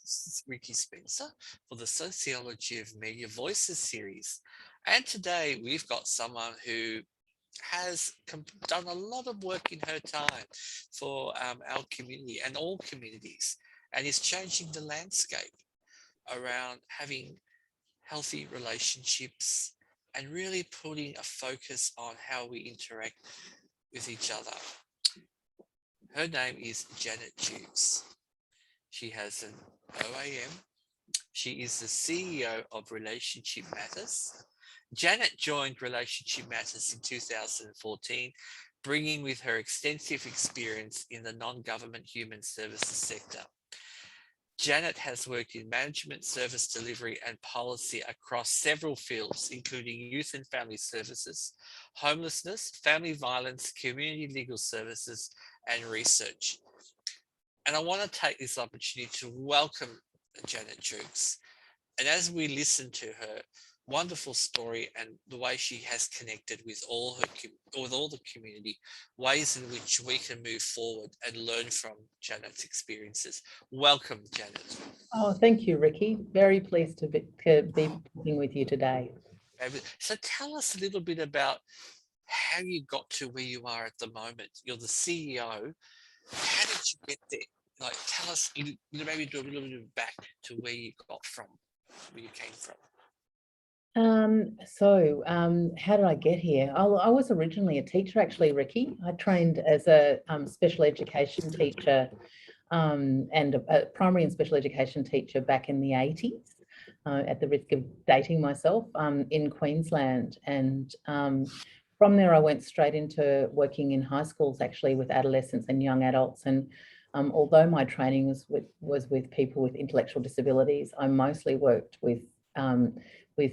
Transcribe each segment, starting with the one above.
This is Ricky Spencer for the Sociology of Media Voices series. And today we've got someone who has done a lot of work in her time for our community and all communities, and is changing the landscape around having healthy relationships and really putting a focus on how we interact with each other. Her name is Janet Jukes. She has an OAM. She is the CEO of Relationship Matters. Janet joined Relationship Matters in 2014, bringing with her extensive experience in the non-government human services sector. Janet has worked in management, service delivery, and policy across several fields, including youth and family services, homelessness, family violence, community legal services, and research. And I want to take this opportunity to welcome Janet Jukes. And as we listen to her wonderful story and the way she has connected with all the community, ways in which we can move forward and learn from Janet's experiences. Welcome, Janet. Oh, thank you, Ricky. Very pleased to be talking with you today. So tell us a little bit about how you got to where you are at the moment. You're the CEO. How did you get there? Like, tell us, maybe do a little bit of back to where you got from, where you came from. How did I get here? I was originally a teacher, actually, Ricky. I trained as a special education teacher and a primary and special education teacher back in the 80s, at the risk of dating myself, in Queensland. And from there, I went straight into working in high schools, actually, with adolescents and young adults. And although my training was with people with intellectual disabilities, I mostly worked with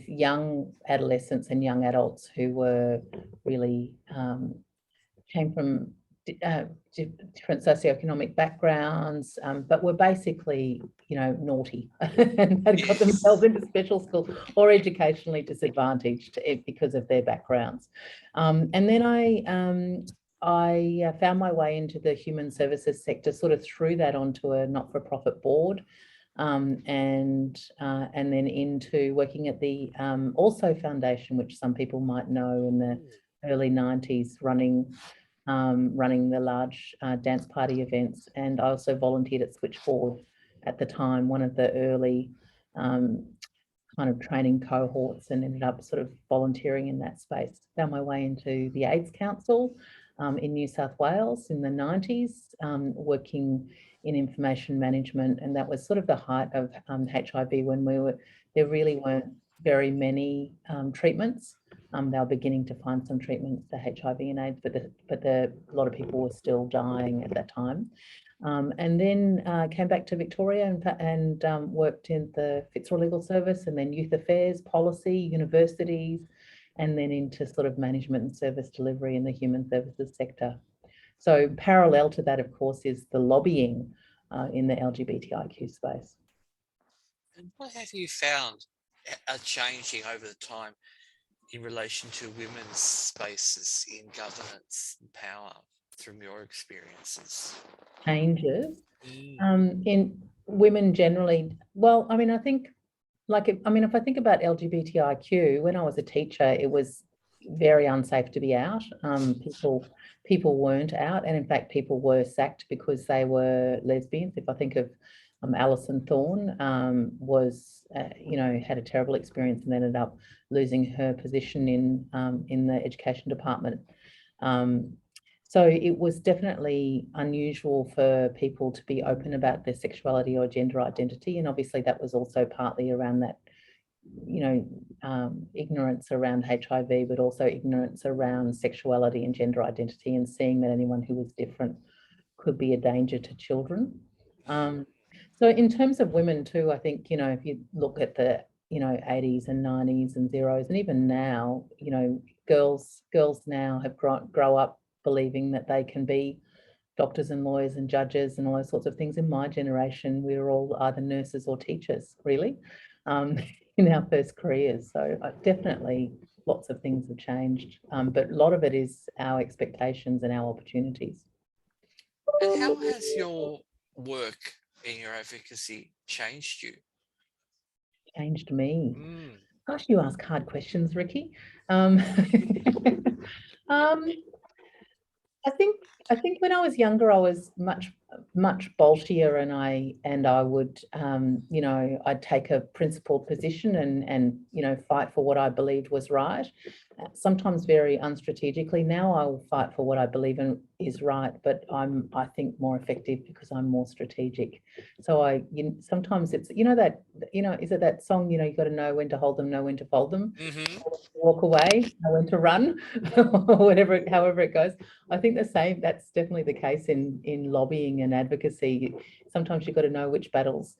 young adolescents and young adults who were really came from different socioeconomic backgrounds, but were basically, naughty and had got themselves into special school or educationally disadvantaged because of their backgrounds. And then I found my way into the human services sector, sort of through that onto a not-for-profit board. And then into working at the Also Foundation, which some people might know, in the early 90s, running the large dance party events. And I also volunteered at Switchboard at the time, one of the early kind of training cohorts, and ended up sort of volunteering in that space. Found my way into the AIDS Council in New South Wales in the 90s, working in information management, and that was sort of the height of HIV, when there really weren't very many treatments. They were beginning to find some treatments for HIV and AIDS, but a lot of people were still dying at that time. And then came back to Victoria and worked in the Fitzroy Legal Service, and then youth affairs, policy, universities, and then into sort of management and service delivery in the human services sector. So parallel to that, of course, is the lobbying in the LGBTIQ space. And what have you found are changing over the time in relation to women's spaces in governance and power from your experiences? Changes in women generally. Well, I mean, I think, if I think about LGBTIQ, when I was a teacher, it was very unsafe to be out. People weren't out, and in fact, people were sacked because they were lesbians. If I think of Alison Thorne, had a terrible experience and ended up losing her position in the education department. So it was definitely unusual for people to be open about their sexuality or gender identity, and obviously that was also partly around that, ignorance around HIV, but also ignorance around sexuality and gender identity, and seeing that anyone who was different could be a danger to children. So in terms of women too, I think, if you look at the, 80s and 90s and zeros, and even now, girls now have grow up believing that they can be doctors and lawyers and judges and all those sorts of things. In my generation, we were all either nurses or teachers, really, in our first careers. So definitely lots of things have changed, but a lot of it is our expectations and our opportunities. And how has your work in your advocacy changed you? Changed me. Mm. Gosh, you ask hard questions, Ricky. Um, um, I think when I was younger, I was much boltier, and I would you know, I'd take a principled position and you know, fight for what I believed was right. Sometimes very unstrategically. Now I will fight for what I believe in is right, but I think more effective because I'm more strategic. So sometimes it's, you know, that, you know, is it that song, you know, you got to know when to hold them, know when to fold them, walk away, know when to run, or whatever, however it goes. I think the same, that's definitely the case in lobbying and advocacy. Sometimes you've got to know which battles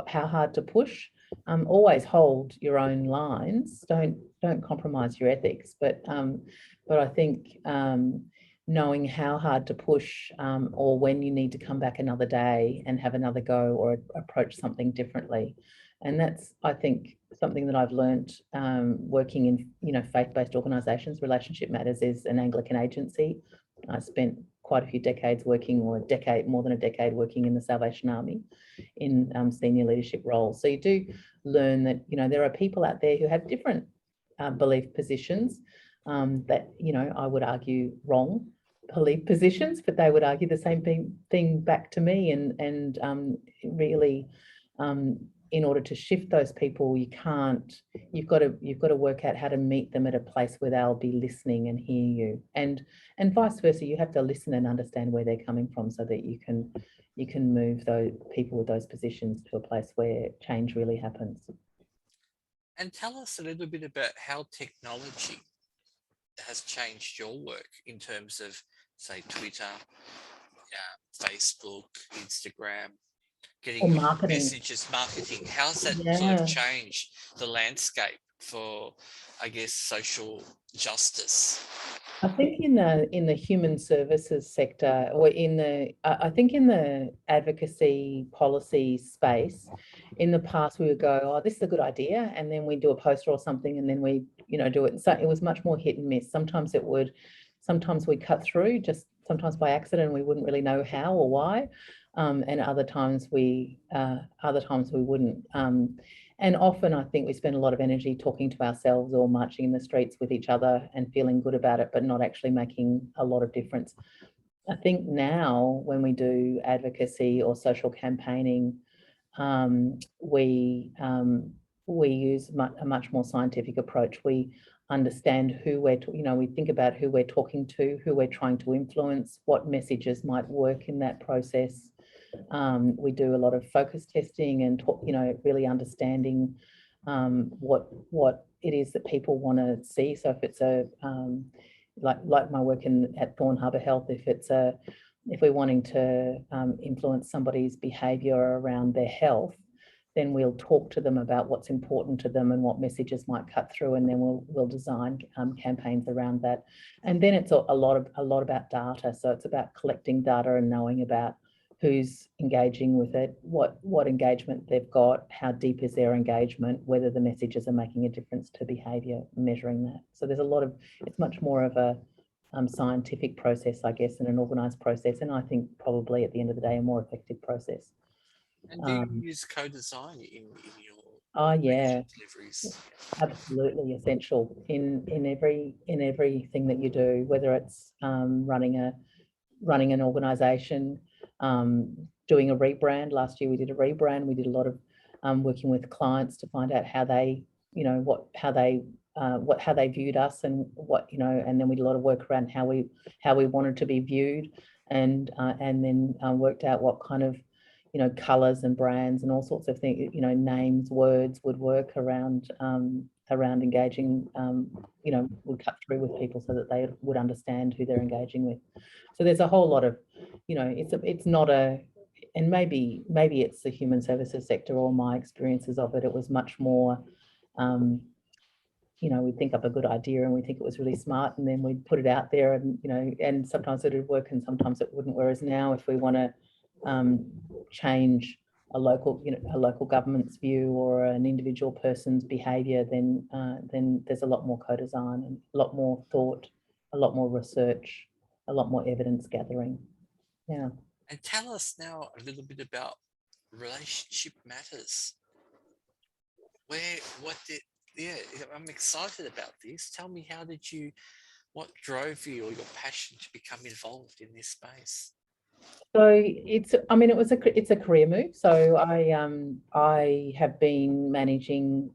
how hard to push. Always hold your own lines. Don't compromise your ethics. But I think knowing how hard to push, or when you need to come back another day and have another go or approach something differently. And that's, I think, something that I've learned working in, you know, faith-based organisations. Relationship Matters is an Anglican agency. I spent quite a few decades working, or more than a decade working in the Salvation Army in senior leadership roles. So you do learn that, you know, there are people out there who have different belief positions that, you know, I would argue wrong belief positions, but they would argue the same thing back to me. And really, in order to shift those people, you've got to work out how to meet them at a place where they'll be listening and hear you, and vice versa. You have to listen and understand where they're coming from so that you can move those people with those positions to a place where change really happens. And tell us a little bit about how technology has changed your work in terms of, say, Twitter, Facebook, Instagram, Or getting your marketing. messages, marketing. How's that sort of Yeah. changed the landscape for, I guess, social justice? I think in the human services sector, or I think in the advocacy policy space, in the past we would go, oh, this is a good idea, and then we do a poster or something, and then we, you know, do it. So it was much more hit and miss. Sometimes we cut through, just sometimes by accident, we wouldn't really know how or why, and other times we wouldn't. And often I think we spend a lot of energy talking to ourselves or marching in the streets with each other and feeling good about it, but not actually making a lot of difference. I think now when we do advocacy or social campaigning, we use a much more scientific approach. We understand who we think about who we're talking to, who we're trying to influence, what messages might work in that process. We do a lot of focus testing and really understanding what it is that people want to see. So if it's like my work at Thorn Harbour Health, if we're wanting to influence somebody's behaviour around their health, then we'll talk to them about what's important to them and what messages might cut through, and then we'll design campaigns around that. And then it's a lot about data. So it's about collecting data and knowing about who's engaging with it, what engagement they've got, how deep is their engagement, whether the messages are making a difference to behaviour, measuring that. So there's it's much more of a scientific process, I guess, and an organised process, and I think probably at the end of the day a more effective process. And do you use co-design in your yeah, deliveries? Absolutely essential in everything that you do, whether it's running an organisation, doing a rebrand. Last year we did a rebrand. We did a lot of working with clients to find out how they, how they viewed us, and and then we did a lot of work around how we wanted to be viewed, and then worked out what kind of colours and brands and all sorts of things, names, words would work around engaging, would cut through with people so that they would understand who they're engaging with. So there's a whole lot of, it's not and maybe it's the human services sector or my experiences of it. It was much more, we think up a good idea and we think it was really smart, and then we'd put it out there, and and sometimes it would work and sometimes it wouldn't. Whereas now, if we want to change a local government's view or an individual person's behaviour, then there's a lot more co-design and a lot more thought, a lot more research, a lot more evidence gathering. Yeah. And tell us now a little bit about relationship matters. Where, what did, yeah, I'm excited about this. Tell me, what drove you or your passion to become involved in this space? So I mean, it's a career move. So I have been managing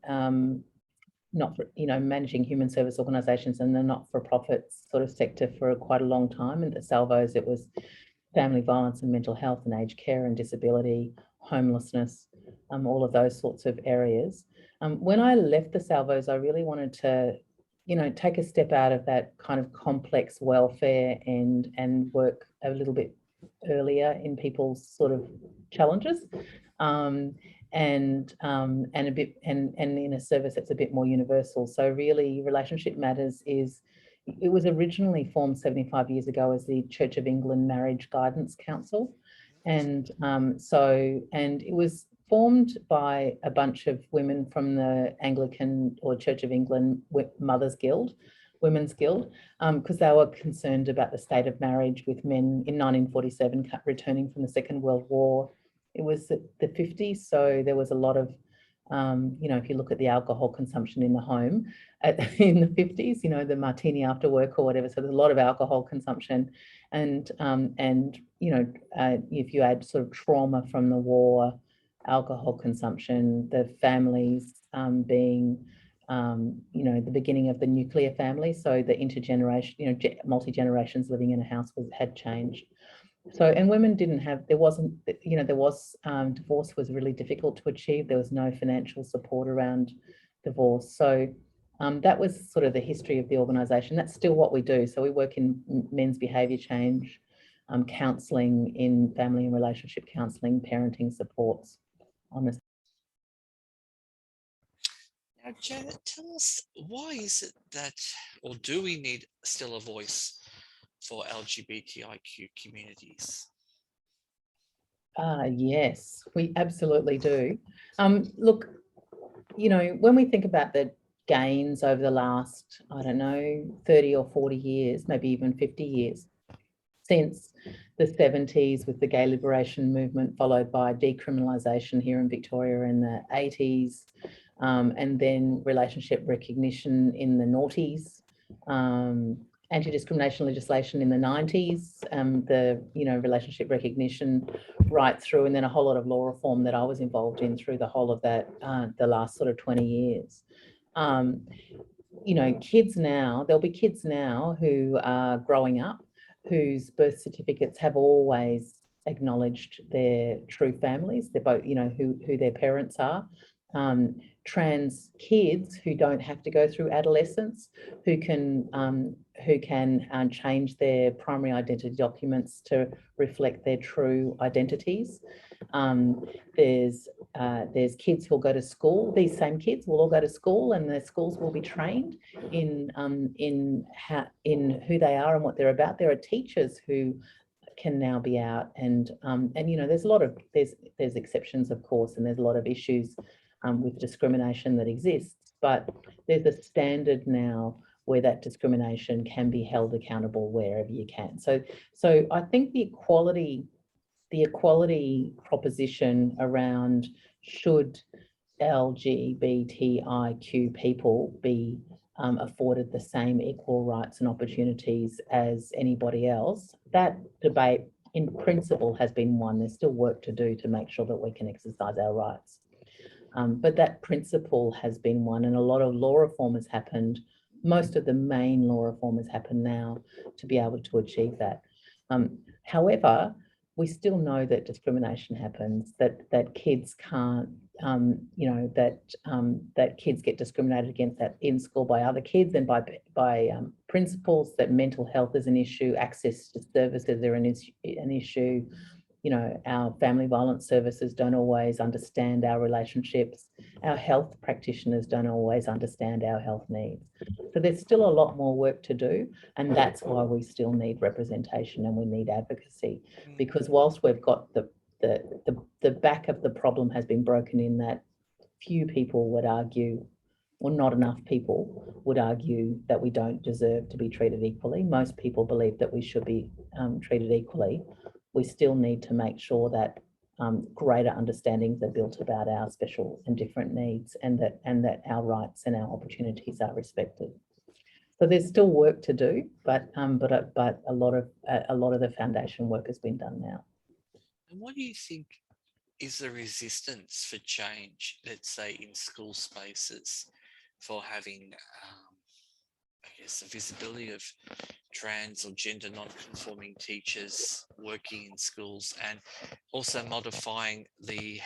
managing human service organisations in the not-for-profit sort of sector for quite a long time. And at Salvos, it was family violence and mental health and aged care and disability, homelessness, all of those sorts of areas. When I left the Salvos, I really wanted to, take a step out of that kind of complex welfare and work a little bit earlier in people's sort of challenges. And a bit and in a service that's a bit more universal. So really, Relationship Matters it was originally formed 75 years ago as the Church of England Marriage Guidance Council, and it was formed by a bunch of women from the Anglican or Church of England Mothers Guild, Women's Guild, because they were concerned about the state of marriage with men in 1947 returning from the Second World War. It was the 50s, so there was a lot of, if you look at the alcohol consumption in the home in the 50s, the martini after work or whatever, so there's a lot of alcohol consumption. And if you add sort of trauma from the war, alcohol consumption, the families being, the beginning of the nuclear family, so the intergeneration, multi-generations living in a house had changed. So, and women didn't have, divorce was really difficult to achieve. There was no financial support around divorce. So that was sort of the history of the organisation. That's still what we do. So we work in men's behaviour change, counselling, in family and relationship counselling, parenting supports on this. Now, Janet, tell us, why is it that, or do we need still a voice for LGBTIQ communities? Yes, we absolutely do. Look, when we think about the gains over the last, 30 or 40 years, maybe even 50 years, since the 70s with the gay liberation movement, followed by decriminalisation here in Victoria in the 80s, and then relationship recognition in the noughties, anti-discrimination legislation in the 90s, the relationship recognition right through, and then a whole lot of law reform that I was involved in through the whole of that, the last sort of 20 years. Kids now, there'll be kids now who are growing up whose birth certificates have always acknowledged their true families. They're both, who their parents are. Trans kids who don't have to go through adolescence, who can change their primary identity documents to reflect their true identities. There's kids who'll go to school. These same kids will all go to school, and their schools will be trained in who they are and what they're about. There are teachers who can now be out, and there's a lot of there's exceptions, of course, and there's a lot of issues with discrimination that exists, but there's a standard now where that discrimination can be held accountable wherever you can. So I think the equality proposition around should LGBTIQ people be afforded the same equal rights and opportunities as anybody else, that debate in principle has been won. There's still work to do to make sure that we can exercise our rights. But that principle has been won, and a lot of law reform has happened. Most of the main law reform has happened now to be able to achieve that. However, we still know that discrimination happens, that kids can't, that kids get discriminated against in school by other kids and by principals, that mental health is an issue, access to services are an issue. Our family violence services don't always understand our relationships. Our health practitioners don't always understand our health needs. So there's still a lot more work to do, and that's why we still need representation and we need advocacy, because whilst we've got the back of the problem has been broken in that few people would argue, or not enough people would argue, that we don't deserve to be treated equally. Most people believe that we should be treated equally. We still need to make sure that greater understandings are built about our special and different needs, and that our rights and our opportunities are respected. So there's still work to do, but a lot of the foundation work has been done now. And what do you think is the resistance for change, let's say in school spaces, for having, I guess, the visibility of trans or gender non-conforming teachers working in schools, and also modifying the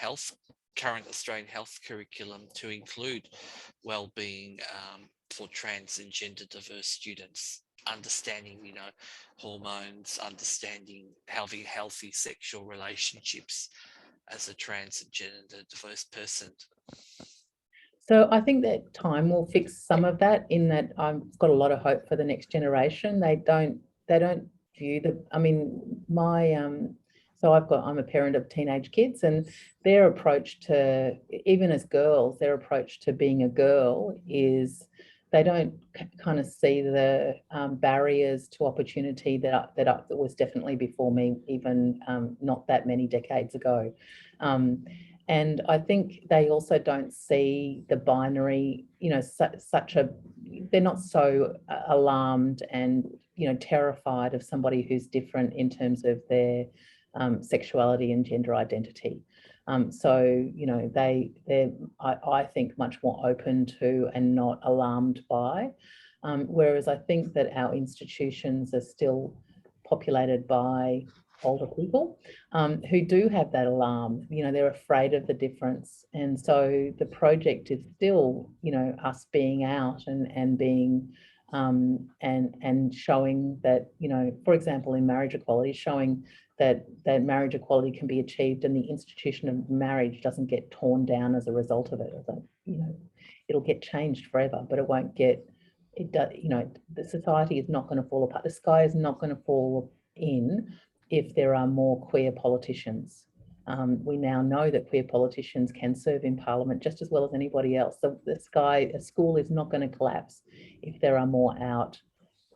current Australian health curriculum to include well-being for trans and gender diverse students, understanding, hormones, understanding having healthy sexual relationships as a trans and gender diverse person? So I think that time will fix some of that, in that I've got a lot of hope for the next generation. They don't view I'm a parent of teenage kids, and their approach to, even as girls, their approach to being a girl is they don't kind of see the barriers to opportunity that was definitely before me, even not that many decades ago. And I think they also don't see the binary, they're not so alarmed and, terrified of somebody who's different in terms of their sexuality and gender identity. They're, I think, much more open to and not alarmed by. Whereas I think that our institutions are still populated by older people who do have that alarm. They're afraid of the difference. And so the project is still, us being out and being and showing that, for example, in marriage equality, showing that marriage equality can be achieved, and the institution of marriage doesn't get torn down as a result of it. It'll get changed forever, but it won't get, the society is not going to fall apart. The sky is not going to fall in if there are more queer politicians. We now know that queer politicians can serve in Parliament just as well as anybody else. So a school is not going to collapse if there are more out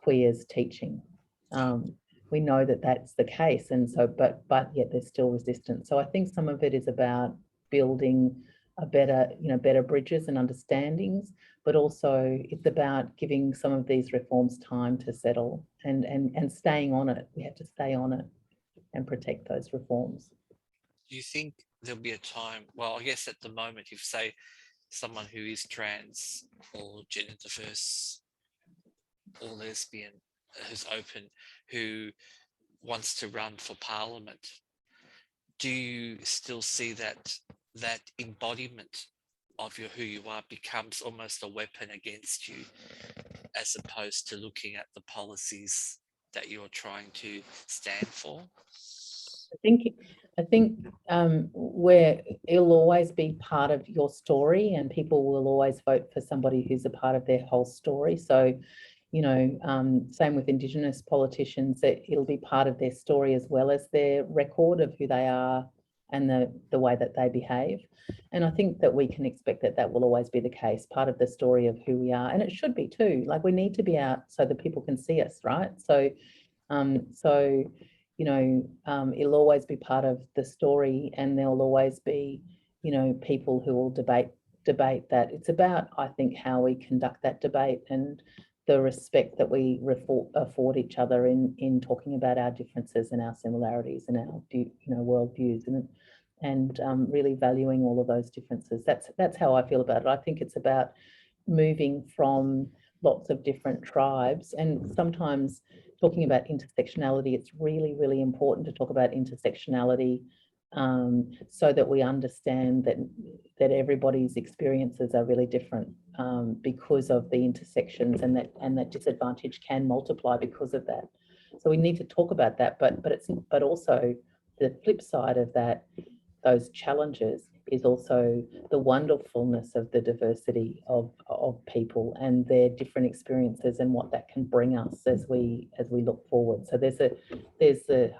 queers teaching. We know that that's the case, and so, but yet there's still resistance. So I think some of it is about building a better bridges and understandings, but also it's about giving some of these reforms time to settle and staying on it. We have to stay on it and protect those reforms. Do you think there'll be a time, well, I guess at the moment, if say someone who is trans or gender diverse or lesbian, who's open, who wants to run for Parliament, do you still see that embodiment of who you are becomes almost a weapon against you, as opposed to looking at the policies that you're trying to stand for? I think where it'll always be part of your story, and people will always vote for somebody who's a part of their whole story. So, same with Indigenous politicians, that it'll be part of their story as well as their record of who they are and the way that they behave. And I think that we can expect that will always be the case, part of the story of who we are. And it should be too. Like, we need to be out so that people can see us, right? So, it'll always be part of the story, and there'll always be, people who will debate that. It's about, I think, how we conduct that debate and the respect that we afford each other in talking about our differences and our similarities and our worldviews, and really valuing all of those differences. That's how I feel about it. I think it's about moving from lots of different tribes, and sometimes talking about intersectionality. It's really, really important to talk about intersectionality so that we understand that everybody's experiences are really different because of the intersections, and that disadvantage can multiply because of that. So we need to talk about that, but also the flip side of that, those challenges, is also the wonderfulness of the diversity of people and their different experiences, and what that can bring us as we look forward. So there's the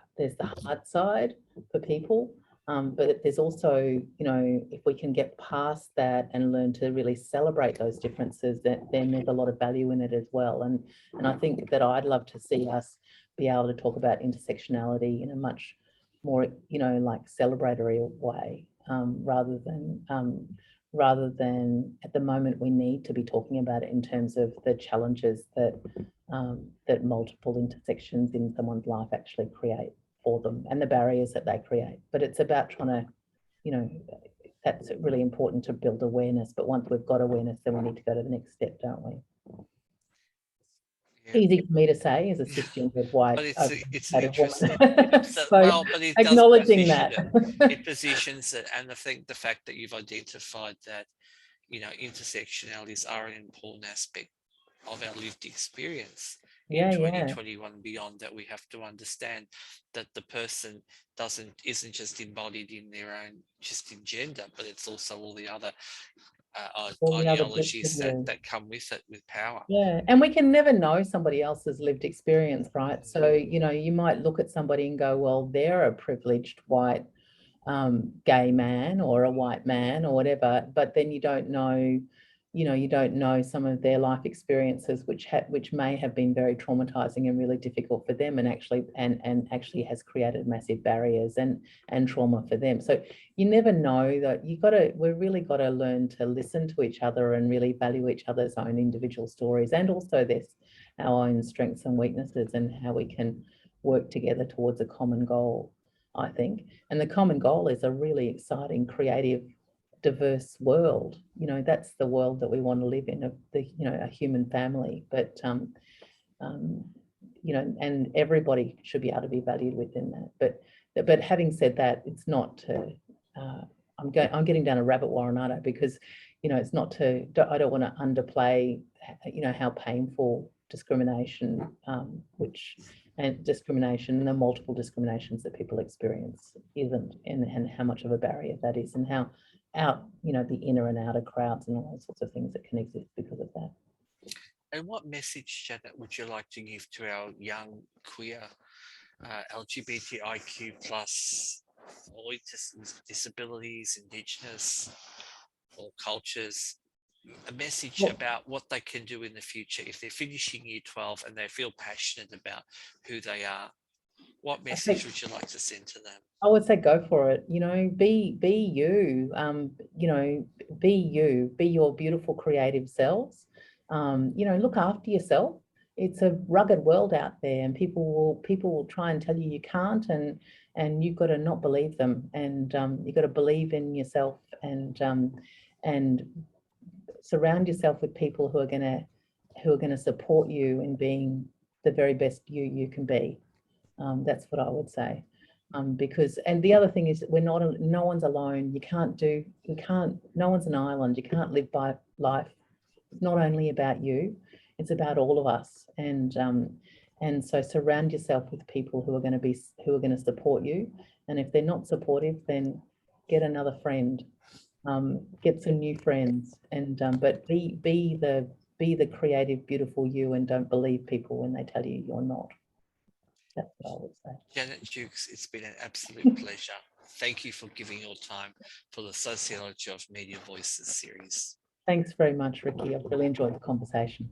hard side for people, but there's also, if we can get past that and learn to really celebrate those differences, then there's a lot of value in it as well. And I think that I'd love to see us be able to talk about intersectionality in a much more, like celebratory way, rather than at the moment we need to be talking about it in terms of the challenges that multiple intersections in someone's life actually create for them and the barriers that they create. But it's about trying to, that's really important to build awareness. But once we've got awareness, then we need to go to the next step, don't we? Yeah. Easy for me to say as a cisgendered white But it's an educated interesting, woman. so, So well, but it does acknowledging position that. it positions it, and I think the fact that you've identified that, intersectionalities are an important aspect of our lived experience in Yeah, 2021 and beyond, that we have to understand that the person isn't just embodied in their own, just in gender, but it's also all the other all the other bits ideologies of that come with it, with power. Yeah, and we can never know somebody else's lived experience, right? So, you might look at somebody and go, well, they're a privileged white gay man or a white man or whatever, but then you don't know some of their life experiences, which may have been very traumatizing and really difficult for them, and actually has created massive barriers and trauma for them. So you never know that. We've really got to learn to listen to each other and really value each other's own individual stories, and also our own strengths and weaknesses, and how we can work together towards a common goal, I think. And the common goal is a really exciting, creative, diverse world. That's the world that we want to live in, a human family. But and everybody should be able to be valued within that. But having said that, it's not to. I'm getting down a rabbit warren, aren't I? Because it's not to. I don't want to underplay, how painful discrimination, and the multiple discriminations that people experience isn't, and how much of a barrier that is, and how the inner and outer crowds and all those sorts of things that can exist because of that. And what message, Janet, would you like to give to our young queer LGBTIQ plus, or disabilities, Indigenous, or cultures, a message about what they can do in the future if they're finishing year 12 and they feel passionate about who they are? What message would you like to send to them? I would say go for it. Be you. Be you. Be your beautiful creative selves. Look after yourself. It's a rugged world out there, and people will try and tell you can't, and you've got to not believe them, and you've got to believe in yourself, and surround yourself with people who are going to support you in being the very best you can be. That's what I would say. Because, and the other thing is, no one's alone. No one's an island. You can't live by life. It's not only about you, it's about all of us. And so surround yourself with people who are going to support you. And if they're not supportive, then get another friend, get some new friends, but be the creative, beautiful you, and don't believe people when they tell you you're not. That's what I would say. Janet Jukes, it's been an absolute pleasure. Thank you for giving your time for the Sociology of Media Voices series. Thanks very much, Ricky. I've really enjoyed the conversation.